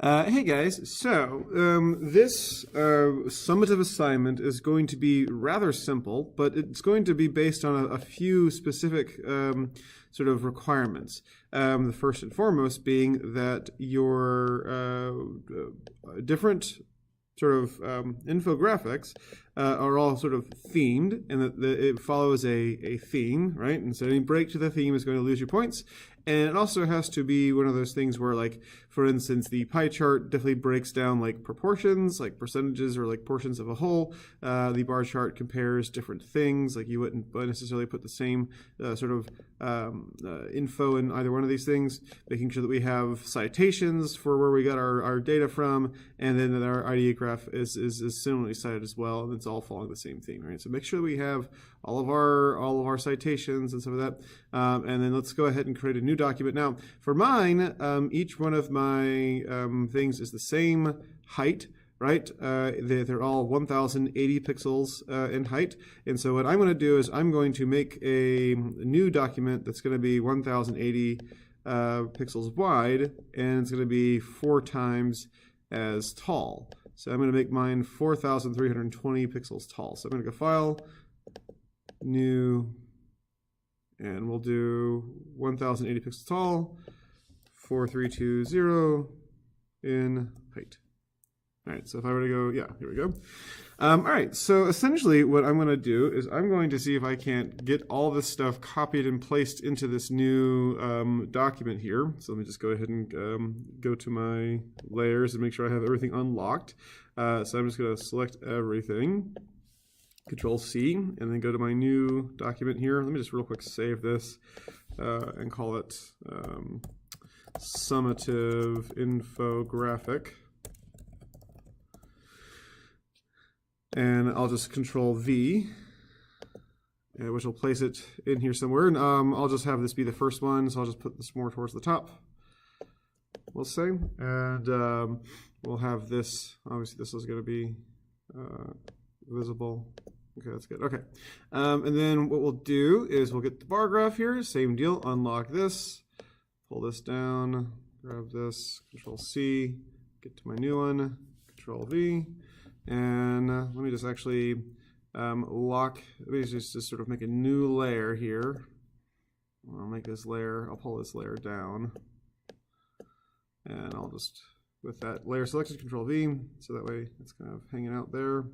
Hey guys, so this summative assignment is going to be rather simple, but it's going to be based on a few specific sort of requirements. The first and foremost being that your different sort of infographics are all sort of themed, and that it follows a theme, right? And so any break to the theme is going to lose your points. And it also has to be one of those things where, like, for instance, the pie chart definitely breaks down like proportions, like percentages or like portions of a whole. The bar chart compares different things, like you wouldn't necessarily put the same sort of info in either one of these things, making sure that we have citations for where we got our data from, and then that our ID graph is similarly cited as well, and it's all following the same theme, right? So make sure that we have all of our citations and some of that, and then let's go ahead and create a new document. Now, for mine, each one of my things is the same height, right? They're all 1080 pixels in height. And so what I'm going to do is I'm going to make a new document that's going to be 1080 pixels wide, and it's going to be 4 times as tall. So I'm going to make mine 4,320 pixels tall. So I'm going to go File, New, and we'll do 1080 pixels tall, 4320 in height. All right, so if I were to go, yeah, here we go. All right, so essentially what I'm going to do is I'm going to see if I can't get all this stuff copied and placed into this new document here. So let me just go ahead and go to my layers and make sure I have everything unlocked. So I'm just going to select everything, Control C, and then go to my new document here. Let me just real quick save this and call it summative infographic. And I'll just Control V, which will place it in here somewhere. And I'll just have this be the first one, so I'll just put this more towards the top, we'll say. And we'll have this, obviously this is going to be visible. Okay, that's good. Okay. And then what we'll do is we'll get the bar graph here, same deal, unlock this, pull this down, grab this, Control C, get to my new one, Control V. And let me just actually let me just sort of make a new layer here. I'll make this layer, I'll pull this layer down. And I'll just, with that layer selected, Control V, so that way it's kind of hanging out there.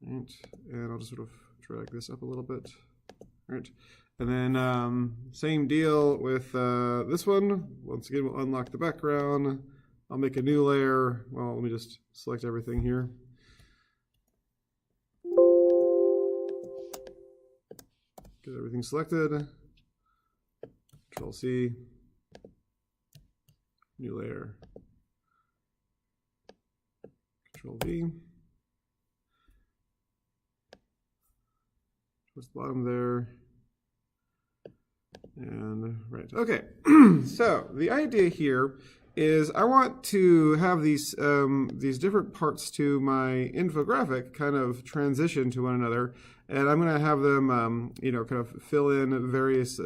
Right. And I'll just sort of drag this up a little bit. All right. And then same deal with this one. Once again, we'll unlock the background. I'll make a new layer. Well, let me just select everything here. Get everything selected. Control C. New layer. Control V. Towards the bottom there. And right. Okay. So the idea here is I want to have these different parts to my infographic kind of transition to one another, and I'm going to have them, you know, kind of fill in various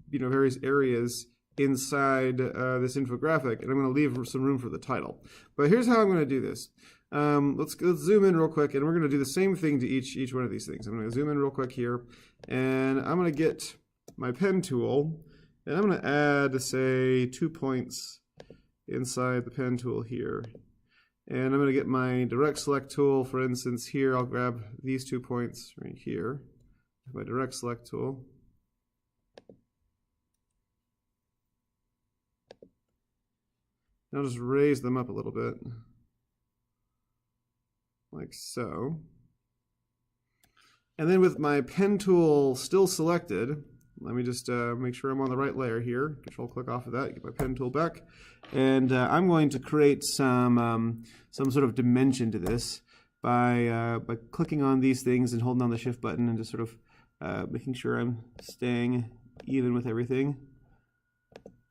various areas inside this infographic, and I'm going to leave some room for the title. But here's how I'm going to do this. Let's zoom in real quick, and we're going to do the same thing to each one of these things. I'm going to zoom in real quick here, and I'm going to get my pen tool. And I'm going to add, say, 2 points inside the pen tool here. And I'm going to get my direct select tool. For instance, here I'll grab these 2 points right here. My direct select tool. And I'll just raise them up a little bit, like so. And then with my pen tool still selected, let me just make sure I'm on the right layer here. Control click off of that, get my pen tool back. And I'm going to create some sort of dimension to this by clicking on these things and holding down the shift button and just sort of making sure I'm staying even with everything.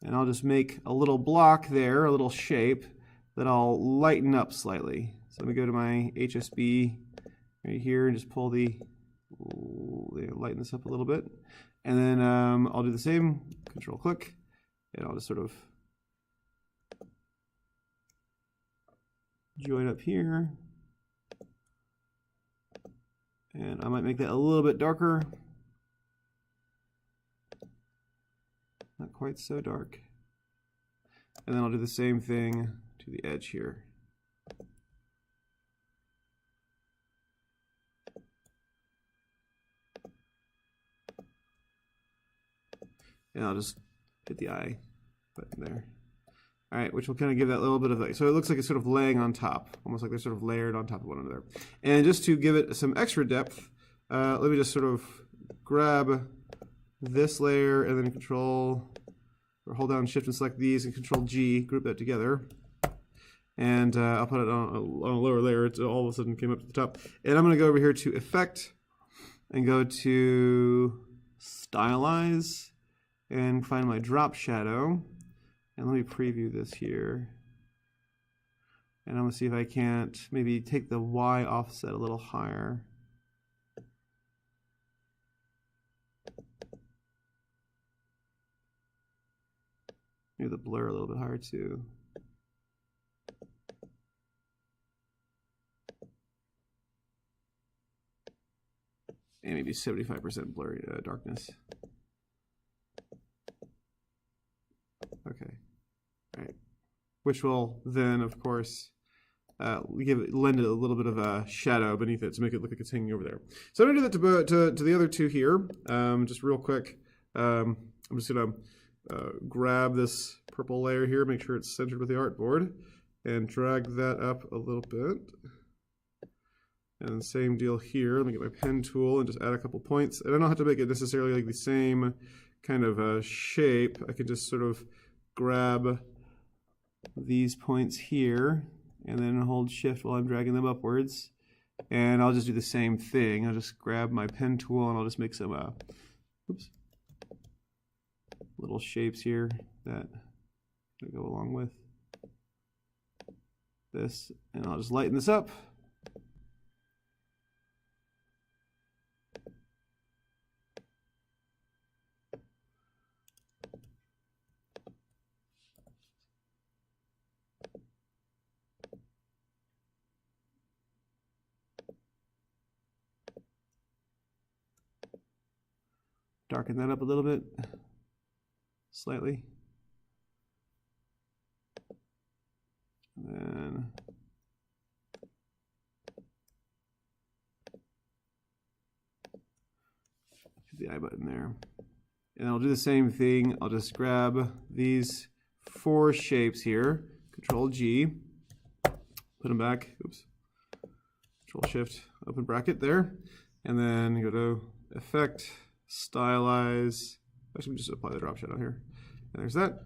And I'll just make a little block there, a little shape that I'll lighten up slightly. So let me go to my HSB right here and just pull lighten this up a little bit. And then I'll do the same, control click, and I'll just sort of join up here. And I might make that a little bit darker. Not quite so dark. And then I'll do the same thing to the edge here. And I'll just hit the I button there. All right, which will kind of give that little bit of like, so it looks like it's sort of laying on top, almost like they're sort of layered on top of one another. And just to give it some extra depth, let me just sort of grab this layer and then control, or hold down Shift and select these and control G, group that together. And I'll put it on a lower layer. It all of a sudden came up to the top. And I'm going to go over here to Effect and go to Stylize and find my drop shadow. And let me preview this here. And I'm going to see if I can't maybe take the Y offset a little higher. Maybe the blur a little bit higher too. And maybe 75% blurry darkness. Okay, all right. Which will then, of course, lend it a little bit of a shadow beneath it to make it look like it's hanging over there. So I'm going to do that to the other two here, just real quick. I'm just going to grab this purple layer here, make sure it's centered with the artboard, and drag that up a little bit. And same deal here. Let me get my pen tool and just add a couple points. And I don't have to make it necessarily like the same kind of shape. I can just sort of grab these points here and then hold Shift while I'm dragging them upwards. And I'll just do the same thing. I'll just grab my pen tool and I'll just make some little shapes here that go along with this. And I'll just lighten this up. Darken that up a little bit, slightly. And then hit the I button there. And I'll do the same thing. I'll just grab these 4 shapes here, Control G, put them back, oops, Control Shift, open bracket there, and then go to Effect, Stylize. Actually, just apply the drop shadow here. And there's that.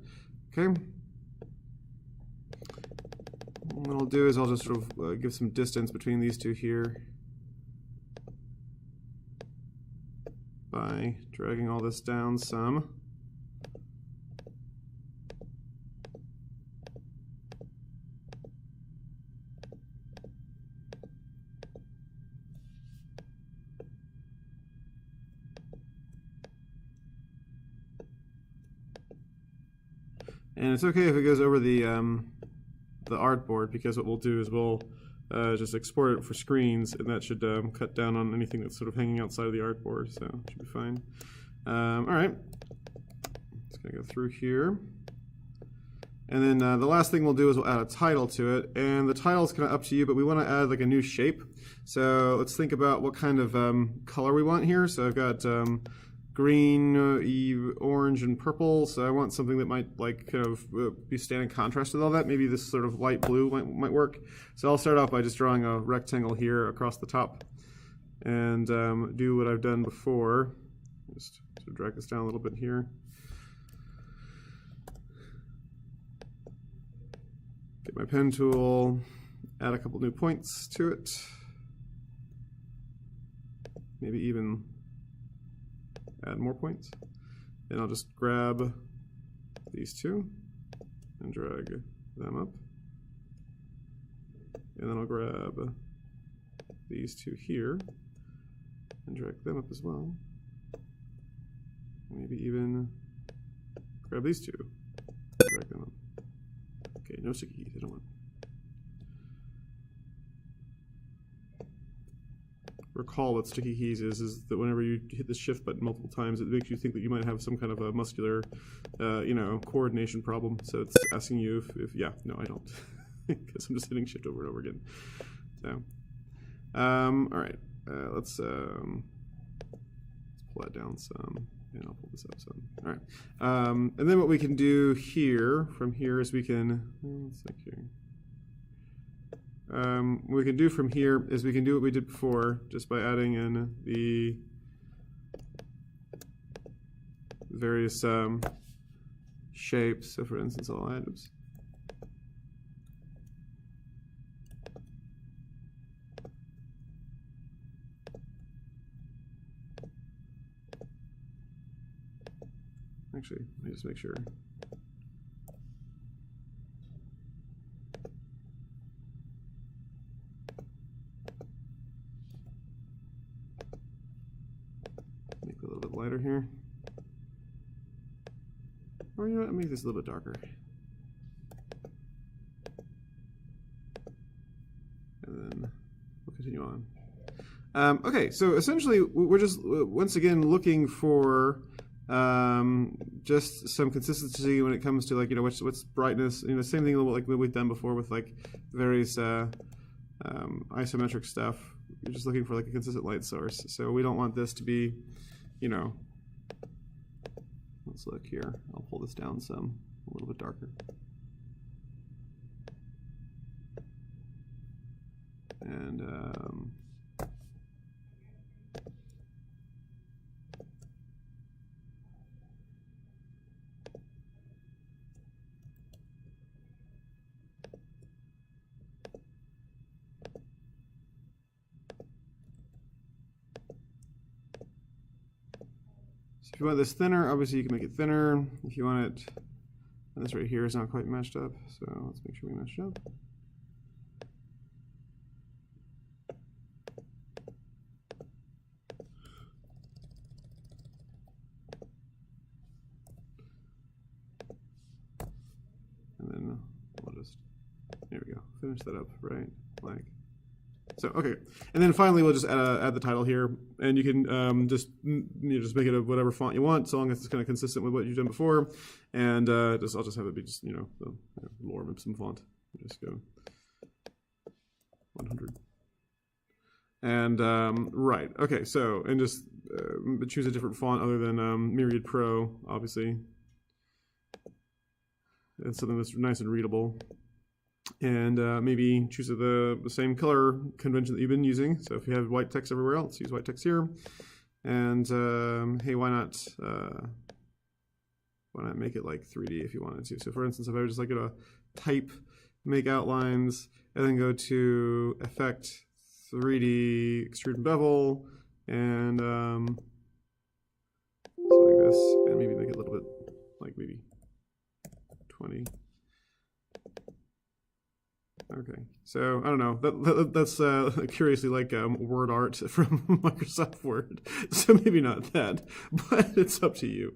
Okay. What I'll do is I'll just sort of give some distance between these two here by dragging all this down some. And it's okay if it goes over the artboard, because what we'll do is we'll just export it for screens, and that should cut down on anything that's sort of hanging outside of the artboard, so it should be fine. All right, just gonna go through here. And then the last thing we'll do is we'll add a title to it, and the title is kind of up to you, but we want to add like a new shape. So let's think about what kind of color we want here. So I've got green, orange, and purple. So I want something that might like kind of be standing contrast with all that. Maybe this sort of light blue might work. So I'll start off by just drawing a rectangle here across the top, and do what I've done before. Just sort of drag this down a little bit here. Get my pen tool, add a couple new points to it. Maybe even add more points. And I'll just grab these two and drag them up. And then I'll grab these two here and drag them up as well. Maybe even grab these two, drag them up. Okay, no sticky keys, I don't want. Recall what sticky keys is that whenever you hit the shift button multiple times, it makes you think that you might have some kind of a muscular, you know, coordination problem. So it's asking you if yeah, no, I don't, because I'm just hitting shift over and over again. So, all right, let's pull that down some, and I'll pull this up some. All right, and then what we can do here, from here, is we can, let's see here. What we can do from here is we can do what we did before, just by adding in the various shapes. So for instance, I'll add, oops. Actually, let me just make sure. Make it a little bit lighter here. Or you know what, make this a little bit darker. And then we'll continue on. Okay, so essentially we're just once again looking for just some consistency when it comes to, like, you know, what's brightness. You know, same thing like we've done before with like various isometric stuff. You're just looking for like a consistent light source. So we don't want this to be, you know, let's look here. I'll pull this down some, a little bit darker. And if you want this thinner, obviously you can make it thinner. If you want it, and this right here is not quite matched up, so let's make sure we match it up. And then we'll just, there we go, finish that up, right? Like, so, okay, and then finally we'll just add the title here, and you can just make it a whatever font you want, so long as it's kind of consistent with what you've done before, and I'll just have it be just, you know, the Lorem Ipsum font. Just go 100, and right, okay, so and just choose a different font other than Myriad Pro, obviously. It's something that's nice and readable. And maybe choose the same color convention that you've been using. So if you have white text everywhere else, use white text here. And hey, why not make it like 3D if you wanted to? So for instance, if I was just like to type, make outlines, and then go to Effect, 3D, Extrude and Bevel, and something like this, and maybe make it a little bit like maybe 20. Okay, so I don't know. That's curiously like word art from Microsoft Word. So maybe not that, but it's up to you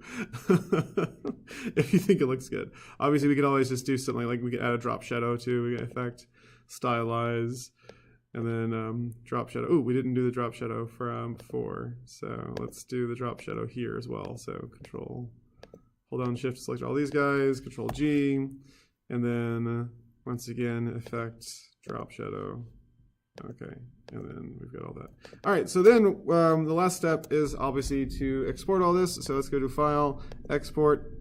if you think it looks good. Obviously, we could always just do something like we could add a drop shadow too. We can Effect, Stylize, and then drop shadow. Oh, we didn't do the drop shadow from before, so let's do the drop shadow here as well. So Control, hold down Shift, select all these guys. Control G, and then. Once again, Effect, Drop Shadow. Okay, and then we've got all that. All right, so then the last step is obviously to export all this. So let's go to File, Export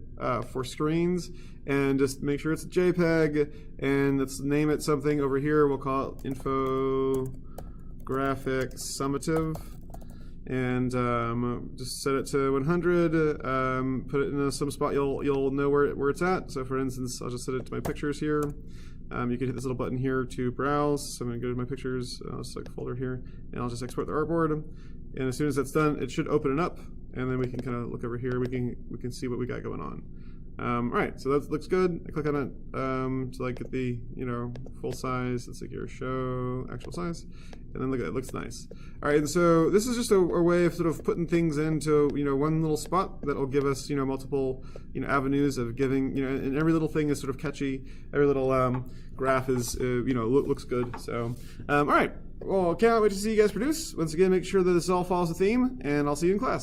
for Screens, and just make sure it's a JPEG, and let's name it something over here. We'll call it Infographics Summative, and just set it to 100. Put it in some spot you'll know where it's at. So for instance, I'll just set it to my pictures here. You can hit this little button here to browse. So I'm going to go to my pictures. I'll select a folder here, and I'll just export the artboard. And as soon as that's done, it should open it up, and then we can kind of look over here. We can see what we got going on. All right, so that looks good. I click on it to like get the full size. Let's like here, show actual size, and then look at it. It looks nice. All right, and so this is just a way of sort of putting things into one little spot that will give us multiple avenues of giving and every little thing is sort of catchy. Every little graph is looks good. So all right, well, can't wait to see you guys produce. Once again, make sure that this all follows the theme, and I'll see you in class.